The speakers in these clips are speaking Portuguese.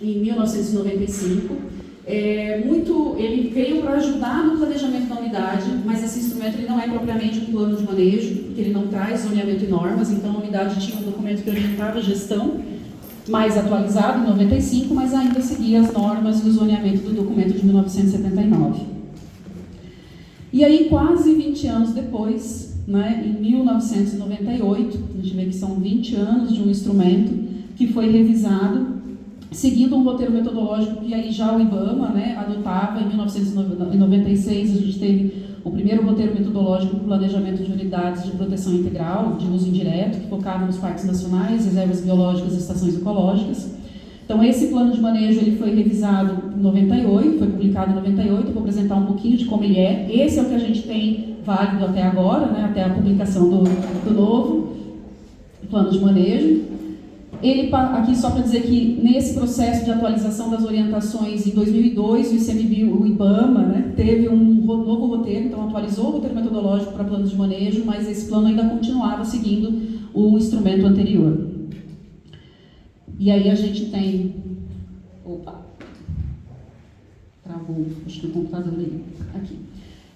em 1995. Ele veio para ajudar no planejamento da unidade, mas esse instrumento ele não é propriamente um plano de manejo, porque ele não traz zoneamento e normas, então a unidade tinha um documento que orientava a gestão, mais atualizado em 95, mas ainda seguia as normas do zoneamento do documento de 1979. E aí, quase 20 anos depois, né, em 1998, a gente vê que são 20 anos de um instrumento que foi revisado, seguindo um roteiro metodológico que aí já o IBAMA, né, adotava. Em 1996, a gente teve o primeiro roteiro metodológico para o planejamento de unidades de proteção integral, de uso indireto, que focava nos parques nacionais, reservas biológicas e estações ecológicas. Então, esse plano de manejo ele foi revisado em 98, foi publicado em 98, vou apresentar um pouquinho de como ele é. Esse é o que a gente tem válido até agora, né, até a publicação do novo plano de manejo. Ele, aqui só para dizer que nesse processo de atualização das orientações, em 2002, o ICMBio, o IBAMA, né, teve um novo roteiro, então atualizou o roteiro metodológico para planos de manejo, mas esse plano ainda continuava seguindo o instrumento anterior. E aí a gente tem... Opa! Travou, acho que o computador aí. Aqui.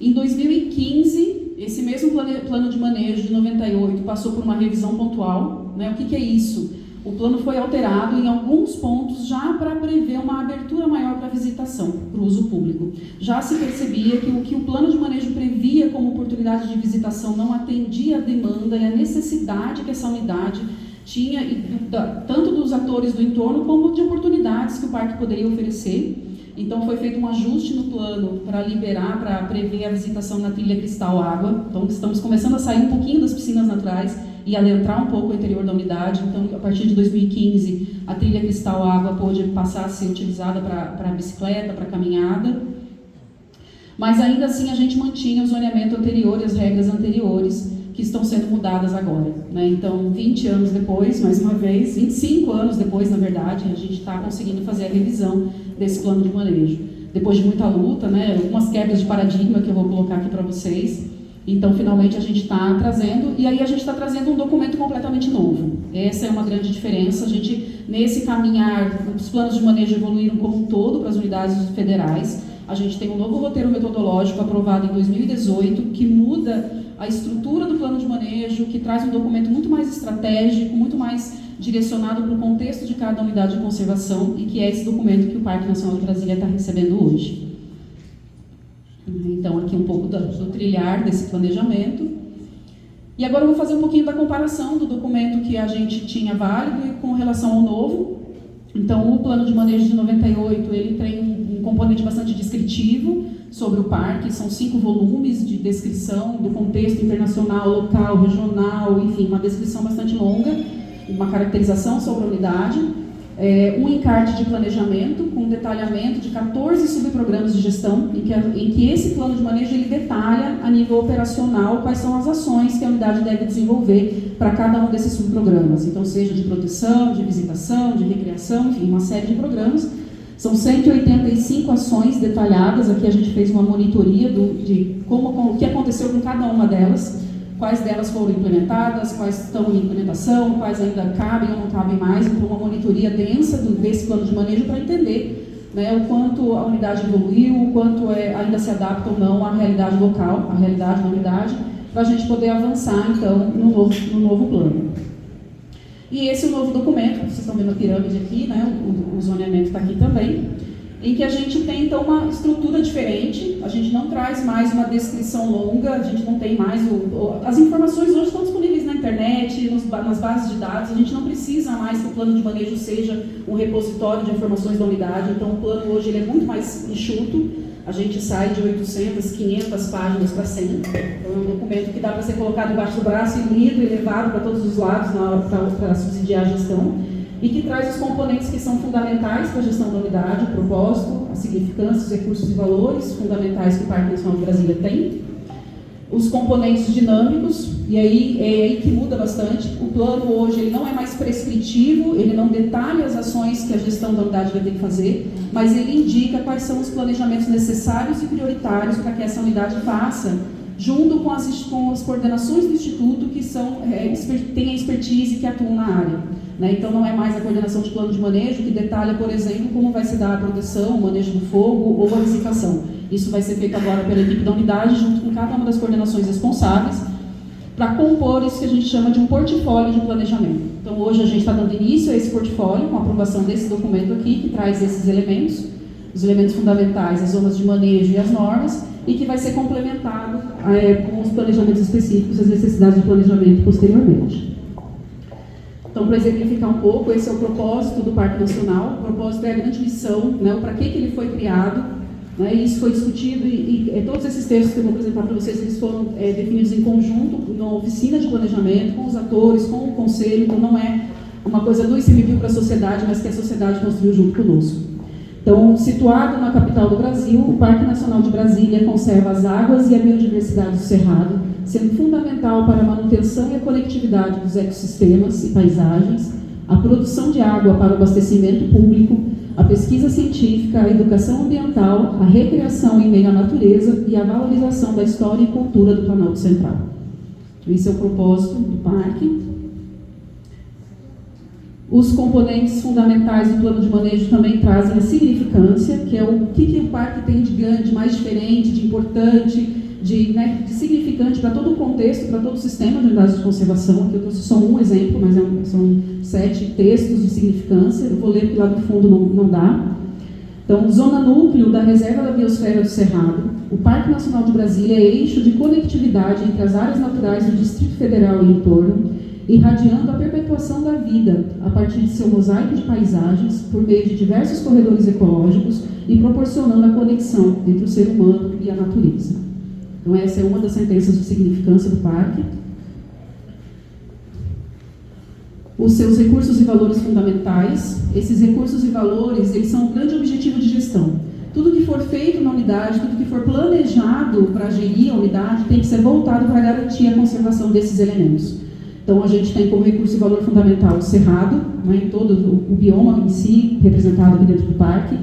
Em 2015, esse mesmo plano de manejo de 98 passou por uma revisão pontual, né? O que é isso? O plano foi alterado em alguns pontos já para prever uma abertura maior para a visitação, para o uso público. Já se percebia que o que o plano de manejo previa como oportunidade de visitação não atendia a demanda e a necessidade que essa unidade tinha, tanto dos atores do entorno como de oportunidades que o parque poderia oferecer. Então foi feito um ajuste no plano para liberar, para prever a visitação na trilha Cristal Água. Então estamos começando a sair um pouquinho das piscinas naturais e adentrar um pouco o interior da unidade. Então, a partir de 2015, a trilha Cristal Água pôde passar a ser utilizada para bicicleta, para caminhada. Mas ainda assim a gente mantinha o zoneamento anterior e as regras anteriores que estão sendo mudadas agora, né? Então, 20 anos depois, mais uma vez, 25 anos depois, na verdade, a gente está conseguindo fazer a revisão desse plano de manejo. Depois de muita luta, né, algumas quebras de paradigma que eu vou colocar aqui para vocês. Então, finalmente, a gente está trazendo, e aí a gente está trazendo um documento completamente novo. Essa é uma grande diferença. A gente, nesse caminhar, os planos de manejo evoluíram como um todo para as unidades federais. A gente tem um novo roteiro metodológico aprovado em 2018, que muda a estrutura do plano de manejo, que traz um documento muito mais estratégico, muito mais direcionado para o contexto de cada unidade de conservação, e que é esse documento que o Parque Nacional de Brasília está recebendo hoje. Então, aqui um pouco do trilhar desse planejamento. E agora eu vou fazer um pouquinho da comparação do documento que a gente tinha válido e com relação ao novo. Então, o plano de manejo de 98, ele tem um componente bastante descritivo sobre o parque, são 5 volumes de descrição do contexto internacional, local, regional, enfim, uma descrição bastante longa, uma caracterização sobre a unidade, um encarte de planejamento com detalhamento de 14 subprogramas de gestão, em que esse plano de manejo ele detalha a nível operacional quais são as ações que a unidade deve desenvolver para cada um desses subprogramas, então seja de proteção, de visitação, de recreação, enfim, uma série de programas. São 185 ações detalhadas, aqui a gente fez uma monitoria de o que aconteceu com cada uma delas, quais delas foram implementadas, quais estão em implementação, quais ainda cabem ou não cabem mais, então uma monitoria densa desse plano de manejo para entender, né, o quanto a unidade evoluiu, o quanto ainda se adapta ou não à realidade local, à realidade da unidade, para a gente poder avançar, então, no novo plano. E esse é o novo documento, vocês estão vendo a pirâmide aqui, né? O zoneamento está aqui também, em que a gente tem, então, uma estrutura diferente, a gente não traz mais uma descrição longa, a gente não tem mais as informações hoje estão disponíveis na internet, nas bases de dados, a gente não precisa mais que o plano de manejo seja um repositório de informações da unidade, então o plano hoje ele é muito mais enxuto, a gente sai de 800, 500 páginas para 100, então é um documento que dá para ser colocado embaixo do braço e lido e levado para todos os lados para subsidiar a gestão, e que traz os componentes que são fundamentais para a gestão da unidade, o propósito, a significância, os recursos e valores fundamentais que o Parque Nacional de Brasília tem, os componentes dinâmicos, e aí é aí que muda bastante. O plano hoje ele não é mais prescritivo, ele não detalha as ações que a gestão da unidade vai ter que fazer, mas ele indica quais são os planejamentos necessários e prioritários para que essa unidade faça junto com as coordenações do Instituto, que têm a expertise que atuam na área. Né? Então, não é mais a coordenação de plano de manejo que detalha, por exemplo, como vai se dar a proteção, o manejo do fogo ou a riscação. Isso vai ser feito agora pela equipe da unidade, junto com cada uma das coordenações responsáveis, para compor isso que a gente chama de um portfólio de planejamento. Então, hoje a gente está dando início a esse portfólio, com a aprovação desse documento aqui, que traz esses elementos, os elementos fundamentais, as zonas de manejo e as normas, e que vai ser complementado com os planejamentos específicos, as necessidades de planejamento posteriormente. Então, para exemplificar um pouco, esse é o propósito do Parque Nacional. O propósito é a grande missão, né, para que ele foi criado, né, e isso foi discutido, e todos esses textos que eu vou apresentar para vocês, eles foram definidos em conjunto, na oficina de planejamento, com os atores, com o conselho. Então, não é uma coisa do ICMBio para a sociedade, mas que a sociedade construiu junto conosco. Então, situado na capital do Brasil, o Parque Nacional de Brasília conserva as águas e a biodiversidade do Cerrado, sendo fundamental para a manutenção e a conectividade dos ecossistemas e paisagens, a produção de água para o abastecimento público, a pesquisa científica, a educação ambiental, a recreação em meio à natureza e a valorização da história e cultura do Planalto Central. Esse é o propósito do parque. Os componentes fundamentais do plano de manejo também trazem a significância, que é o que o parque tem de grande, de mais diferente, de importante, de significante para todo o contexto, para todo o sistema de unidades de conservação. Aqui eu trouxe só um exemplo, mas são 7 textos de significância. Eu vou ler porque lá no fundo não dá. Então, zona núcleo da Reserva da Biosfera do Cerrado, o Parque Nacional de Brasília é eixo de conectividade entre as áreas naturais do Distrito Federal e entorno, irradiando a perpetuação da vida a partir de seu mosaico de paisagens, por meio de diversos corredores ecológicos e proporcionando a conexão entre o ser humano e a natureza. Então, essa é uma das sentenças de significância do parque. Os seus recursos e valores fundamentais. Esses recursos e valores, eles são um grande objetivo de gestão. Tudo que for feito na unidade, tudo que for planejado para gerir a unidade, tem que ser voltado para garantir a conservação desses elementos. Então, a gente tem como recurso e valor fundamental o cerrado, né, em todo o bioma em si, representado aqui dentro do parque,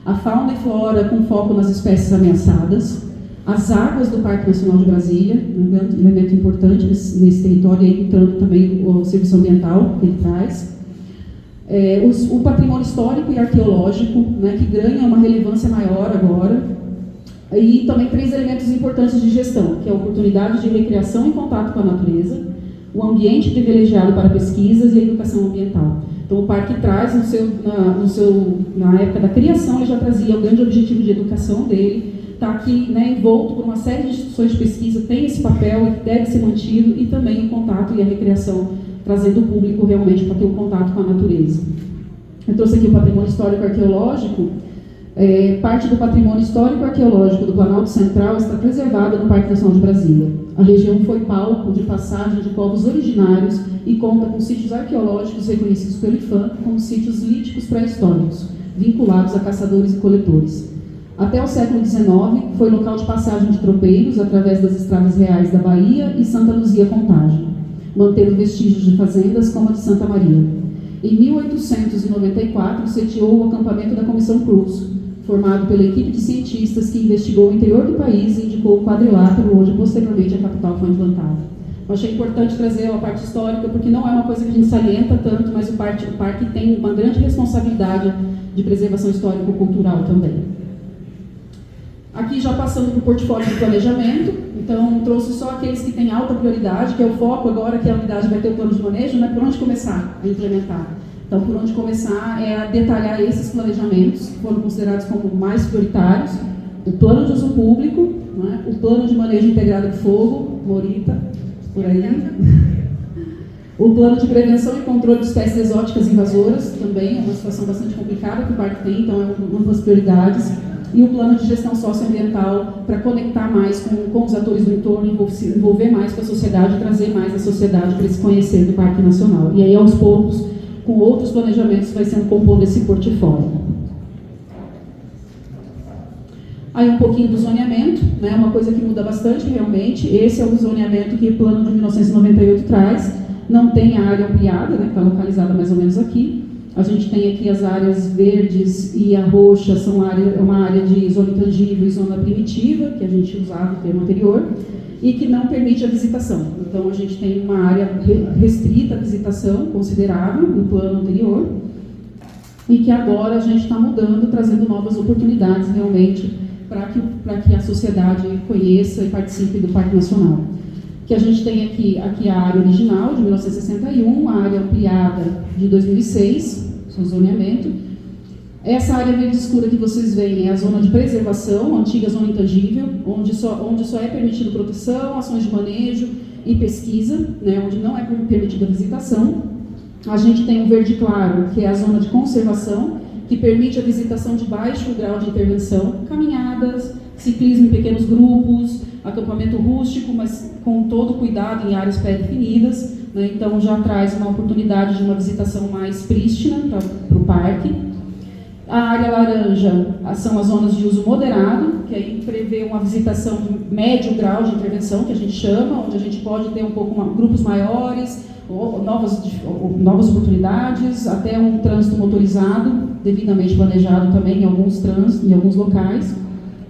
a fauna e flora com foco nas espécies ameaçadas, as águas do Parque Nacional de Brasília, um elemento importante nesse território, aí entrando também o serviço ambiental que ele traz, o patrimônio histórico e arqueológico, né, que ganha uma relevância maior agora, e também 3 elementos importantes de gestão, que é a oportunidade de recreação em contato com a natureza, o ambiente privilegiado para pesquisas e a educação ambiental. Então, o parque traz, na época da criação, ele já trazia o grande objetivo de educação dele, está aqui, né, envolto por uma série de instituições de pesquisa, tem esse papel e deve ser mantido, e também o contato e a recreação, trazendo o público realmente para ter um contato com a natureza. Eu trouxe aqui o patrimônio histórico e arqueológico. Parte do patrimônio histórico e arqueológico do Planalto Central está preservada no Parque Nacional de Brasília. A região foi palco de passagem de povos originários e conta com sítios arqueológicos reconhecidos pelo IPHAN como sítios líticos pré-históricos, vinculados a caçadores e coletores. Até o século XIX, foi local de passagem de tropeiros através das estradas reais da Bahia e Santa Luzia Contagem, mantendo vestígios de fazendas como a de Santa Maria. Em 1894, sediou o acampamento da Comissão Cruz, formado pela equipe de cientistas que investigou o interior do país e indicou o quadrilátero, onde posteriormente a capital foi implantada. Eu achei importante trazer a parte histórica, porque não é uma coisa que a gente salienta tanto, mas o parque tem uma grande responsabilidade de preservação histórico-cultural também. Aqui já passando para o portfólio de planejamento, então trouxe só aqueles que têm alta prioridade, que é o foco agora que a unidade vai ter o plano de manejo, né? Por onde começar a implementar? Então, por onde começar é a detalhar esses planejamentos que foram considerados como mais prioritários, o plano de uso público, né? O plano de manejo integrado de fogo, Morita, por aí, o plano de prevenção e controle de espécies exóticas invasoras, também é uma situação bastante complicada que o parque tem, então é uma das prioridades, e o plano de gestão socioambiental para conectar mais com os atores do entorno, envolver mais com a sociedade, trazer mais a sociedade para se conhecer do Parque Nacional. E aí, aos poucos, com outros planejamentos, vai sendo compondo esse portfólio. Aí um pouquinho do zoneamento, né, uma coisa que muda bastante realmente. Esse é o zoneamento que o plano de 1998 traz. Não tem a área ampliada, né, que está localizada mais ou menos aqui. A gente tem aqui as áreas verdes e a roxa, é uma área de zona intangível e zona primitiva, que a gente usava no termo anterior. e que não permite a visitação. Então, a gente tem uma área restrita à visitação, considerável, no plano anterior, e que agora a gente está mudando, trazendo novas oportunidades realmente para que a sociedade conheça e participe do Parque Nacional. Que a gente tem aqui a área original, de 1961, a área ampliada de 2006, seu zoneamento. Essa área verde escura que vocês veem é a zona de preservação, a antiga zona intangível, onde só é permitido proteção, ações de manejo e pesquisa, né, onde não é permitida a visitação. A gente tem o verde claro, que é a zona de conservação, que permite a visitação de baixo grau de intervenção, caminhadas, ciclismo em pequenos grupos, acampamento rústico, mas com todo cuidado em áreas pré-definidas, né? Então já traz uma oportunidade de uma visitação mais prístina para o parque. A área laranja são as zonas de uso moderado, que aí prevê uma visitação de médio grau de intervenção, que a gente chama, onde a gente pode ter grupos maiores, novas oportunidades, até um trânsito motorizado, devidamente planejado também em alguns locais.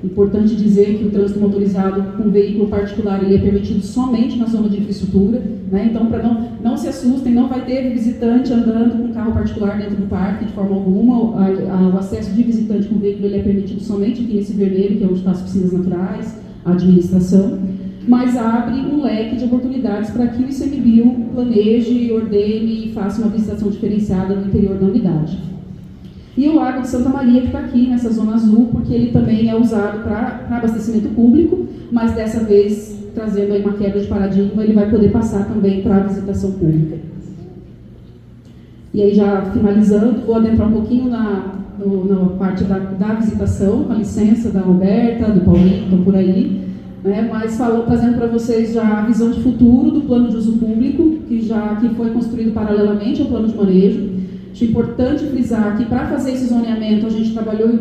Importante dizer que o trânsito motorizado com veículo particular ele é permitido somente na zona de infraestrutura, né? Então, para não se assustem, não vai ter visitante andando com carro particular dentro do parque de forma alguma. O acesso de visitante com veículo ele é permitido somente aqui nesse vermelho, que é onde estão as piscinas naturais, a administração, mas abre um leque de oportunidades para que o ICMBio planeje, ordene e faça uma visitação diferenciada no interior da unidade. E o Lago de Santa Maria, que está aqui nessa zona azul, porque ele também é usado para abastecimento público, mas dessa vez, trazendo aí uma quebra de paradigma, ele vai poder passar também para a visitação pública. E aí, já finalizando, vou adentrar um pouquinho na parte da visitação, com a licença da Roberta, do Paulinho, estão por aí, né? Mas trazendo para vocês já a visão de futuro do plano de uso público, que foi construído paralelamente ao plano de manejo. Acho importante frisar que para fazer esse zoneamento a gente trabalhou em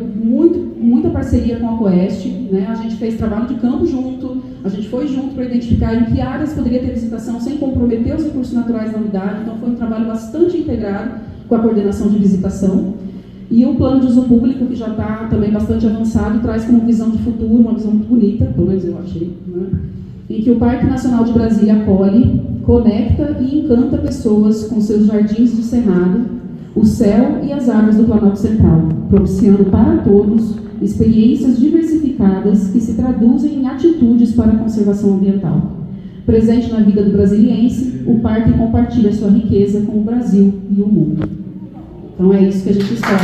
muita parceria com a Coeste, né? A gente fez trabalho de campo junto, a gente foi junto para identificar em que áreas poderia ter visitação sem comprometer os recursos naturais da unidade, então foi um trabalho bastante integrado com a coordenação de visitação. E o plano de uso público, que já está também bastante avançado, traz como visão de futuro, uma visão muito bonita, pelo menos eu achei, né? Em que o Parque Nacional de Brasília acolhe, conecta e encanta pessoas com seus jardins de cerrado, o céu e as árvores do Planalto Central, propiciando para todos experiências diversificadas que se traduzem em atitudes para a conservação ambiental. Presente na vida do brasiliense, o parque compartilha sua riqueza com o Brasil e o mundo. Então é isso que a gente espera.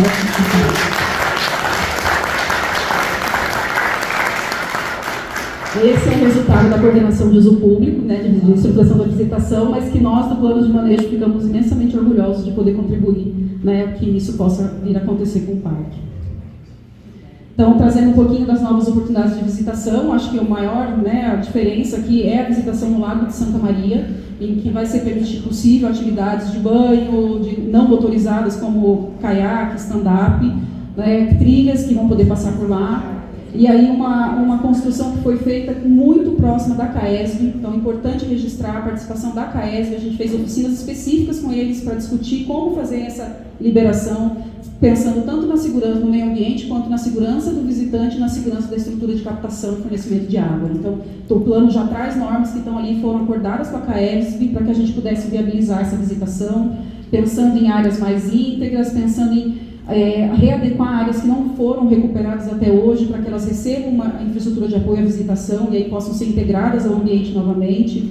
Esse é o resultado da coordenação de uso público, né, de estruturação da visitação, mas que nós, do plano de manejo, ficamos imensamente orgulhosos de poder contribuir, né, que isso possa vir a acontecer com o parque. Então, trazendo um pouquinho das novas oportunidades de visitação, acho que a maior, né, a diferença aqui é a visitação no Lago de Santa Maria, em que vai ser possível atividades de banho, de não motorizadas, como caiaque, stand-up, né, trilhas que vão poder passar por lá. E aí uma construção que foi feita muito próxima da CAESB, então é importante registrar a participação da CAESB, a gente fez oficinas específicas com eles para discutir como fazer essa liberação, pensando tanto na segurança do meio ambiente, quanto na segurança do visitante e na segurança da estrutura de captação e fornecimento de água. Então, o plano já traz normas que estão ali, foram acordadas com a CAESB, para que a gente pudesse viabilizar essa visitação, pensando em áreas mais íntegras, pensando em readequar áreas que não foram recuperadas até hoje, para que elas recebam uma infraestrutura de apoio à visitação e aí possam ser integradas ao ambiente novamente.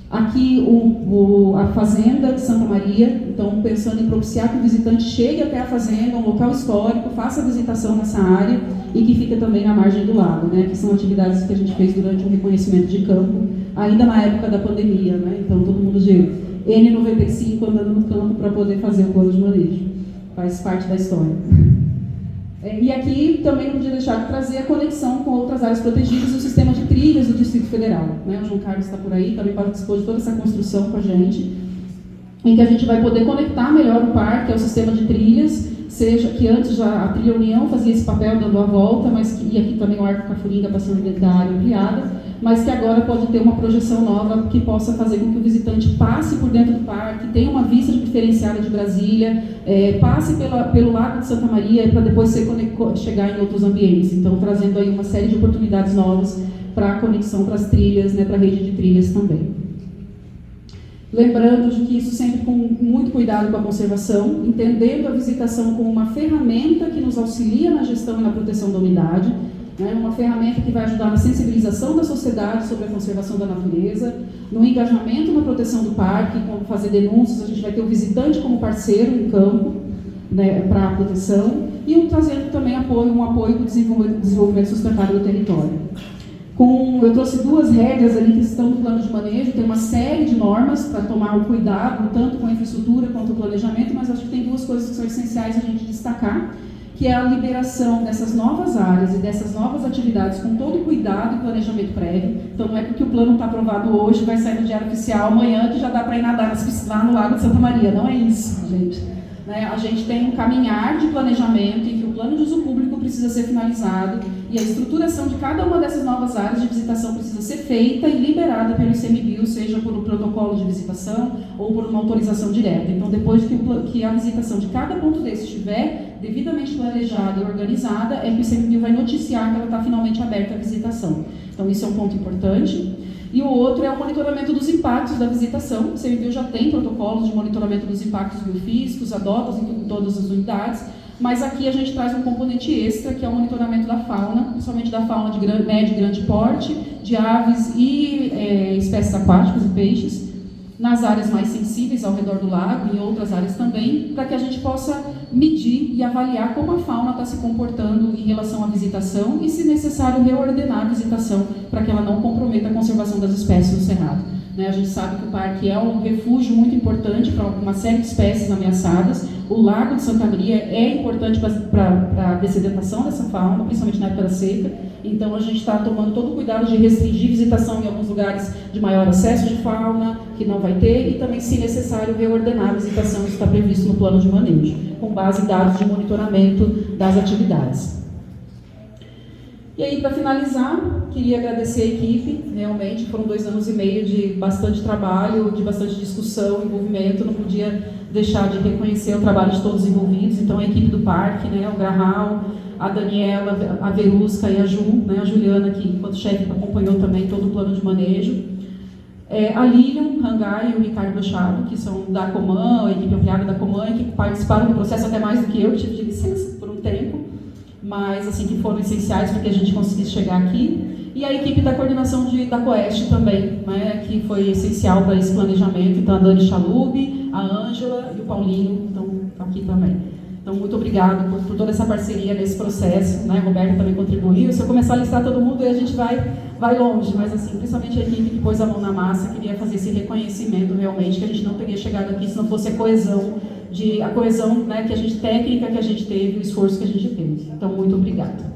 Aqui a Fazenda de Santa Maria, então pensando em propiciar que o visitante chegue até a fazenda, um local histórico, faça a visitação nessa área e que fica também na margem do lago, né, que são atividades que a gente fez durante um reconhecimento de campo, ainda na época da pandemia, né, então todo mundo de N95 andando no campo para poder fazer o plano de manejo. Faz parte da história. E aqui também não podia deixar de trazer a conexão com outras áreas protegidas e o sistema de trilhas do Distrito Federal, né? O João Carlos está por aí, também participou de toda essa construção com a gente, em que a gente vai poder conectar melhor o parque ao sistema de trilhas, seja que antes já a Trilha União fazia esse papel dando a volta, e aqui também o Arco Cafuringa passando dentro da área ampliada, mas que agora pode ter uma projeção nova que possa fazer com que o visitante passe por dentro do parque, tenha uma vista diferenciada de Brasília, passe pelo Lago de Santa Maria para depois chegar em outros ambientes. Então, trazendo aí uma série de oportunidades novas para a conexão para as trilhas, né, para a rede de trilhas também. Lembrando de que isso sempre com muito cuidado com a conservação, entendendo a visitação como uma ferramenta que nos auxilia na gestão e na proteção da unidade, né, uma ferramenta que vai ajudar na sensibilização da sociedade sobre a conservação da natureza, no engajamento na proteção do parque, como fazer denúncias, a gente vai ter o visitante como parceiro em campo, né, para a proteção, e trazendo também um apoio para o desenvolvimento sustentável do território. Eu trouxe 2 regras ali que estão no plano de manejo, tem uma série de normas para tomar o cuidado, tanto com a infraestrutura quanto o planejamento, mas acho que tem 2 coisas que são essenciais a gente destacar, que é a liberação dessas novas áreas e dessas novas atividades com todo o cuidado e planejamento prévio. Então não é porque o plano está aprovado hoje, vai sair no Diário Oficial amanhã que já dá para ir nadar lá no Lago de Santa Maria, não é isso, gente. A gente tem um caminhar de planejamento em que o plano de uso público precisa ser finalizado e a estruturação de cada uma dessas novas áreas de visitação precisa ser feita e liberada pelo ICMBio, seja por um protocolo de visitação ou por uma autorização direta. Então, depois que a visitação de cada ponto desse estiver devidamente planejada e organizada, é que o ICMBio vai noticiar que ela está finalmente aberta à visitação. Então, isso é um ponto importante. E o outro é o monitoramento dos impactos da visitação. O ICMBio já tem protocolos de monitoramento dos impactos biofísicos, adotados em todas as unidades, mas aqui a gente traz um componente extra, que é o monitoramento da fauna, principalmente da fauna de médio e grande porte, de aves e espécies aquáticas e peixes, nas áreas mais sensíveis ao redor do lago e em outras áreas também, para que a gente possa medir e avaliar como a fauna está se comportando em relação à visitação e, se necessário, reordenar a visitação para que ela não comprometa a conservação das espécies no Cerrado. A gente sabe que o parque é um refúgio muito importante para uma série de espécies ameaçadas. O Lago de Santa Maria é importante para a dessedentação dessa fauna, principalmente na época da seca. Então, a gente está tomando todo o cuidado de restringir visitação em alguns lugares de maior acesso de fauna, que não vai ter, e também, se necessário, reordenar a visitação, isso está previsto no plano de manejo, com base em dados de monitoramento das atividades. E aí, para finalizar, queria agradecer a equipe, realmente foram 2 anos e meio de bastante trabalho, de bastante discussão, envolvimento, não podia deixar de reconhecer o trabalho de todos os envolvidos. Então, a equipe do parque, o Grahal, a Daniela, a Verusca e a Ju, a Juliana, que enquanto chefe acompanhou também todo o plano de manejo, a Lilian Rangai e o Ricardo Machado, que são da Coman, a equipe ampliada da Coman, que participaram do processo até mais do que eu, que tive de licença por um tempo, mas assim, que foram essenciais para que a gente conseguisse chegar aqui. E a equipe da coordenação da Coeste também, que foi essencial para esse planejamento. Então, a Dani Chalub, a Ângela e o Paulinho estão aqui também. Então, muito obrigado por toda essa parceria nesse processo. A Roberta também contribuiu. Se eu começar a listar todo mundo, aí a gente vai longe, mas assim, principalmente a equipe que pôs a mão na massa, queria fazer esse reconhecimento realmente, que a gente não teria chegado aqui se não fosse a coesão, que a gente técnica que a gente teve, o esforço que a gente teve. Então, muito obrigada.